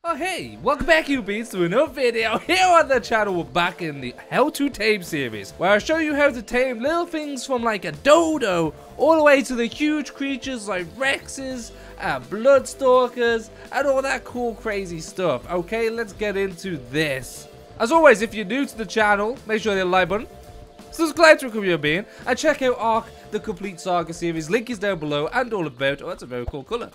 Oh hey, welcome back you beats to another video here on the channel. We're back in the How to Tame series, where I show you how to tame little things from like a dodo all the way to the huge creatures like Rexes, Bloodstalkers, and all that cool crazy stuff. Okay, let's get into this. As always, if you're new to the channel, make sure you hit the like button, subscribe to become your being, and check out ARK, the complete saga series. Link is down below and all about. Oh, that's a very cool colour.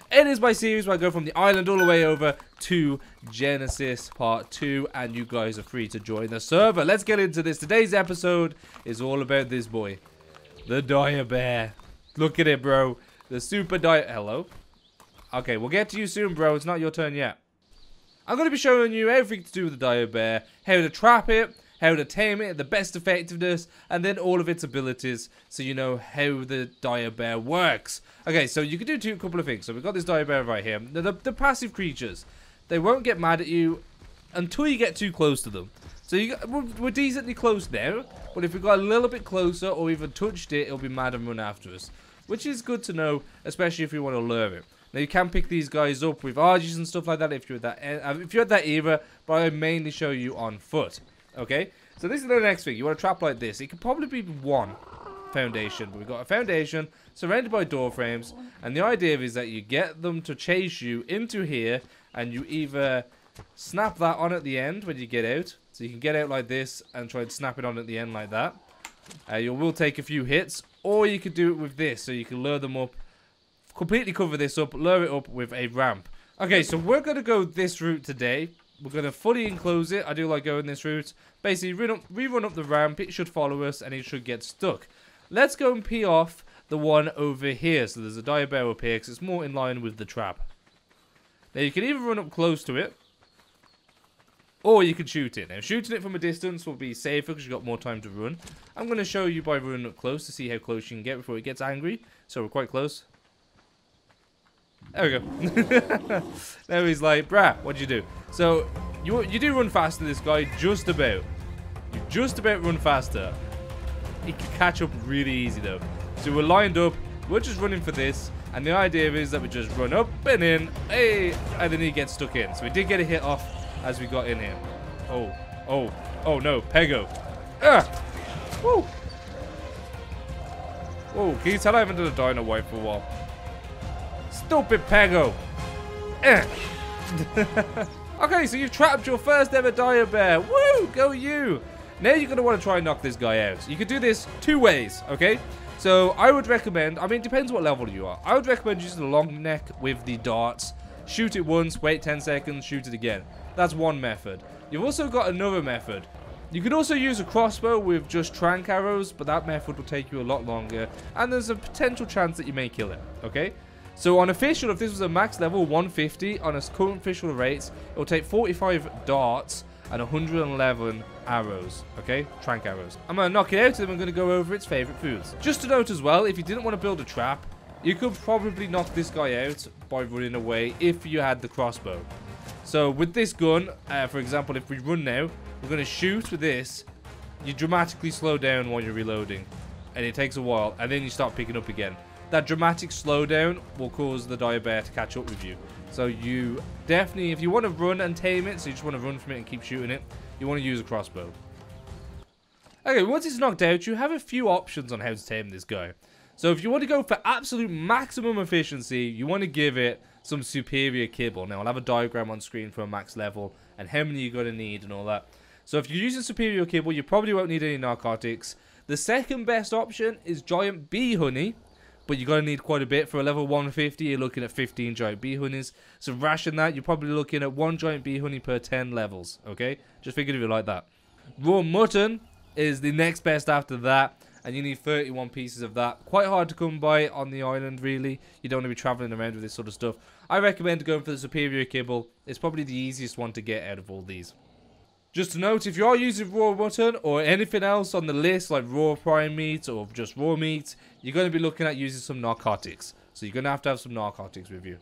It is my series where I go from the island all the way over to Genesis Part 2, and you guys are free to join the server. Let's get into this. Today's episode is all about this boy, the Direbear. Look at it, bro. The super Hello? Okay, we'll get to you soon, bro. It's not your turn yet. I'm going to be showing you everything to do with the Direbear, how to trap it, how to tame it, the best effectiveness, and then all of its abilities, so you know how the Direbear works. Okay, so you can do a couple of things. So we've got this Direbear right here. The passive creatures, they won't get mad at you until you get too close to them. So we're decently close now, but if we got a little bit closer or even touched it, it'll be mad and run after us, which is good to know, especially if you want to lure it. Now you can pick these guys up with RGs and stuff like that if you're at that era, but I mainly show you on foot. Okay, so this is the next thing. You want to trap like this. It could probably be one foundation, but we've got a foundation surrounded by door frames, and the idea is that you get them to chase you into here, and you either snap that on at the end when you get out, so you can get out like this and try and snap it on at the end like that. You will take a few hits, or you could do it with this, so you can lure them up, completely cover this up, lure it up with a ramp. Okay, so we're going to go this route today. We're going to fully enclose it. I do like going this route. Basically, rerun up the ramp. It should follow us, and it should get stuck. Let's go and pee off the one over here. So there's a Direbear up here, because it's more in line with the trap. Now, you can either run up close to it, or you can shoot it. Now, shooting it from a distance will be safer, because you've got more time to run. I'm going to show you by running up close to see how close you can get before it gets angry. So we're quite close. There we go. Now he's like, brah, what'd you do? So, you do run faster than this guy, just about. You just about run faster. He can catch up really easy, though. So we're lined up, we're just running for this, and the idea is that we just run up and in, hey, and then he gets stuck in. So we did get a hit off as we got in here. Oh no, Pego. Woo! Whoa, can you tell I haven't done a dino wipe for a while? Stupid Pego. Okay, so you've trapped your first ever Direbear. Woo! Go you! Now you're going to want to try and knock this guy out. You can do this two ways, okay? So I would recommend, I mean, it depends what level you are. I would recommend using the long neck with the darts. Shoot it once, wait 10 seconds, shoot it again. That's one method. You've also got another method. You could also use a crossbow with just trank arrows, but that method will take you a lot longer, and there's a potential chance that you may kill it, okay? So on official, if this was a max level 150, on its current official rates, it will take 45 darts and 111 arrows, okay? Trank arrows. I'm going to knock it out, and then I'm going to go over its favorite foods. Just to note as well, if you didn't want to build a trap, you could probably knock this guy out by running away if you had the crossbow. So with this gun, for example, if we run now, we're going to shoot with this. You dramatically slow down while you're reloading, and it takes a while, and then you start picking up again. That dramatic slowdown will cause the Direbear to catch up with you. So you definitely, if you want to run and tame it, so you just want to run from it and keep shooting it, you want to use a crossbow. Okay, once it's knocked out, you have a few options on how to tame this guy. So if you want to go for absolute maximum efficiency, you want to give it some superior kibble. Now, I'll have a diagram on screen for a max level and how many you're going to need and all that. So if you're using superior kibble, you probably won't need any narcotics. The second best option is giant bee honey. But you're going to need quite a bit. For a level 150, you're looking at 15 giant bee honeys. So ration that, you're probably looking at 1 giant bee honey per 10 levels. Okay? Just figure of it like that. Raw mutton is the next best after that. And you need 31 pieces of that. Quite hard to come by on the island, really. You don't want to be traveling around with this sort of stuff. I recommend going for the superior kibble. It's probably the easiest one to get out of all these. Just to note, if you are using raw mutton or anything else on the list, like raw prime meat or just raw meat, you're going to be looking at using some narcotics. So you're going to have some narcotics with you.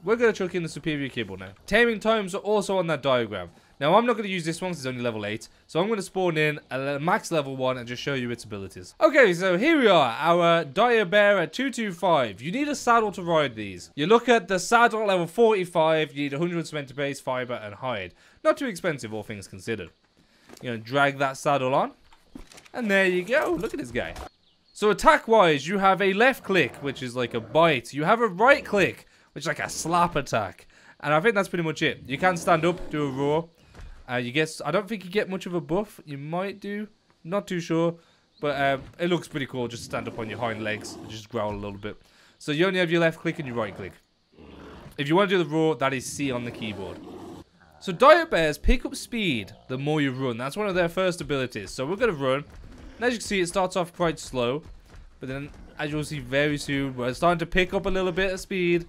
We're going to chuck in the superior kibble now. Taming times are also on that diagram. Now, I'm not going to use this one because it's only level 8. So I'm going to spawn in a max level 1 and just show you its abilities. Okay, so here we are. Our Direbear at 225. You need a saddle to ride these. You look at the saddle at level 45. You need 100 cement base, fiber, and hide. Not too expensive, all things considered. You're going to drag that saddle on. And there you go. Look at this guy. So attack-wise, you have a left click, which is like a bite. You have a right click, which is like a slap attack. And I think that's pretty much it. You can stand up, do a roar. I don't think you get much of a buff. You might do. Not too sure. But it looks pretty cool. Just stand up on your hind legs and just growl a little bit. So you only have your left click and your right click. If you want to do the roar, that is C on the keyboard. So Direbears pick up speed the more you run. That's one of their first abilities. So we're going to run. And as you can see, it starts off quite slow. But then, as you'll see very soon, we're starting to pick up a little bit of speed.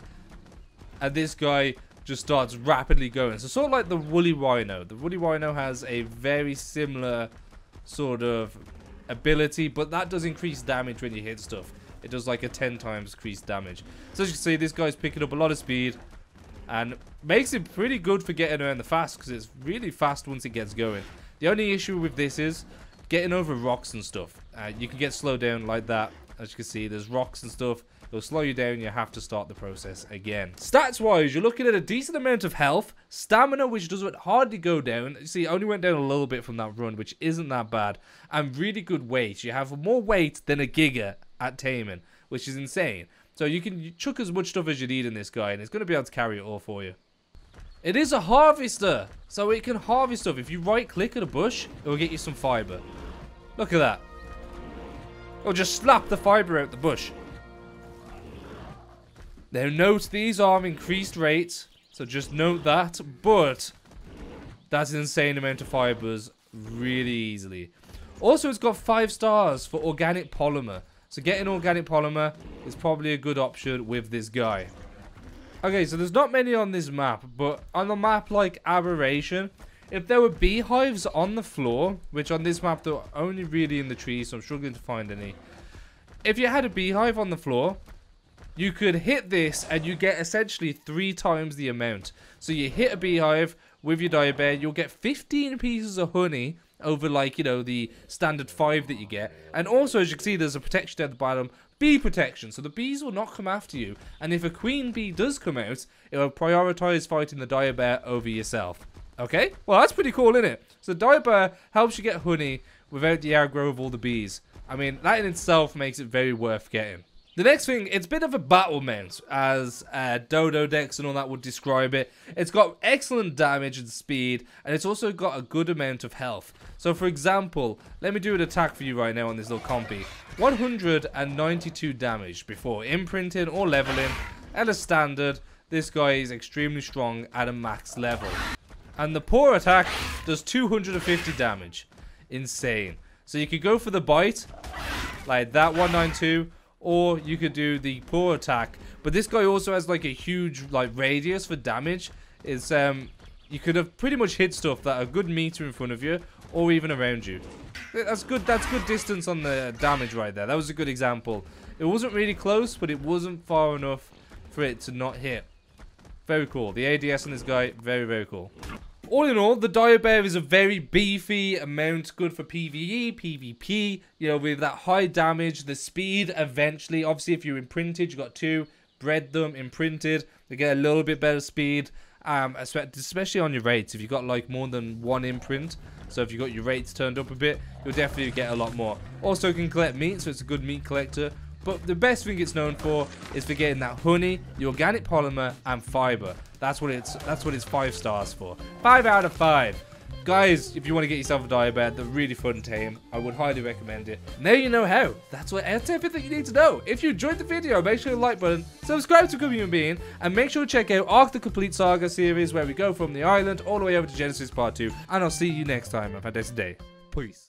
And this guy just starts rapidly going. So sort of like the woolly rhino. The woolly rhino has a very similar sort of ability, but that does increase damage when you hit stuff. It does like a 10 times increased damage. So as you can see, this guy's picking up a lot of speed and makes it pretty good for getting around the fast, because it's really fast once it gets going. The only issue with this is getting over rocks and stuff. You can get slowed down like that. As you can see, there's rocks and stuff. It'll slow you down. You have to start the process again. Stats wise, you're looking at a decent amount of health, stamina, which doesn't hardly go down. You see, it only went down a little bit from that run, which isn't that bad, and really good weight. You have more weight than a giga at taming, which is insane. So you can chuck as much stuff as you need in this guy, and it's going to be able to carry it all for you. It is a harvester, so it can harvest stuff. If you right click at a bush, it will get you some fiber. Look at that. It'll just slap the fiber out the bush. Now note, these are increased rates, so just note that, but that's an insane amount of fibers really easily. Also, it's got 5 stars for organic polymer, so getting organic polymer is probably a good option with this guy. Okay, so there's not many on this map, but on a map like Aberration, if there were beehives on the floor, which on this map they're only really in the trees, so I'm struggling to find any. If you had a beehive on the floor, you could hit this and you get essentially 3 times the amount. So you hit a beehive with your Direbear, you'll get 15 pieces of honey over, like, you know, the standard 5 that you get. And also, as you can see, there's a protection at the bottom, bee protection. So the bees will not come after you. And if a queen bee does come out, it will prioritize fighting the Direbear over yourself. Okay? Well, that's pretty cool, isn't it? So Direbear helps you get honey without the aggro of all the bees. I mean, that in itself makes it very worth getting. The next thing, it's a bit of a battle mount, as Dodo decks and all that would describe it. It's got excellent damage and speed, and it's also got a good amount of health. So for example, let me do an attack for you right now on this little compy. 192 damage before imprinting or leveling. At a standard, this guy is extremely strong at a max level. And the poor attack does 250 damage. Insane. So you could go for the bite, like that, 192. Or you could do the poor attack. But this guy also has like a huge like radius for damage. It's you could have pretty much hit stuff that are a good meter in front of you or even around you. That's good distance on the damage right there. That was a good example. It wasn't really close, but it wasn't far enough for it to not hit. Very cool. The ADS on this guy, very, very cool. All in all, the Direbear is a very beefy mount, good for PvE, PvP, you know, with that high damage, the speed eventually. Obviously, if you're imprinted, you got 2, bred them, imprinted, they get a little bit better speed, especially on your rates. If you've got like more than 1 imprint, so if you've got your rates turned up a bit, you'll definitely get a lot more. Also, it can collect meat, so it's a good meat collector. But the best thing it's known for is for getting that honey, the organic polymer, and fiber. That's what it's 5 stars for. 5 out of 5. Guys, if you want to get yourself a Direbear, they're really fun tame. I would highly recommend it. Now you know how. That's everything you need to know. If you enjoyed the video, make sure you like button, subscribe to Become a Human Being, and make sure to check out ARK the Complete Saga series, where we go from the island all the way over to Genesis Part 2. And I'll see you next time. Have a fantastic day. Peace.